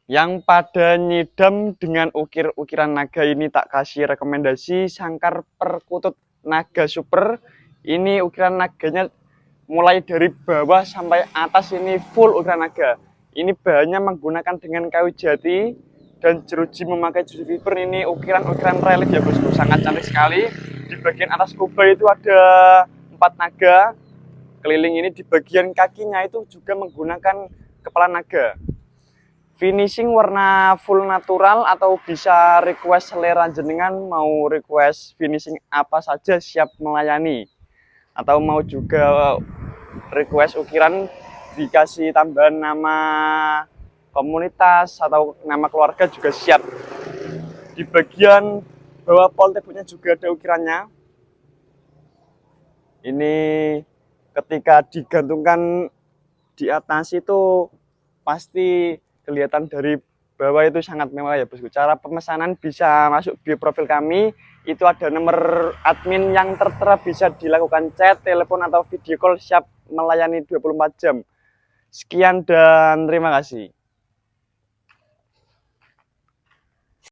Yang pada nyidam dengan ukir-ukiran naga ini tak kasih rekomendasi Sangkar Perkutut Naga Super. Ini ukiran naganya mulai dari bawah sampai atas ini full ukiran naga. Ini bahannya menggunakan dengan kayu jati dan jeruji memakai jeruji fiber. Ini ukiran-ukiran relief ya bosku, sangat cantik sekali. Di bagian atas kubah itu ada 4 naga. Keliling ini di bagian kakinya itu juga menggunakan kepala naga. Finishing warna full natural atau bisa request selera jenengan mau request finishing apa saja siap melayani. Atau mau juga request ukiran dikasih tambahan nama komunitas atau nama keluarga juga siap. Di bagian bawah poltepnya juga ada ukirannya. Ini ketika digantungkan di atas itu pasti kelihatan dari bawah itu sangat mewah ya bosku. Cara pemesanan bisa masuk bio profil kami, itu ada nomor admin yang tertera, bisa dilakukan chat, telepon atau video call, siap melayani 24 jam. Sekian dan terima kasih.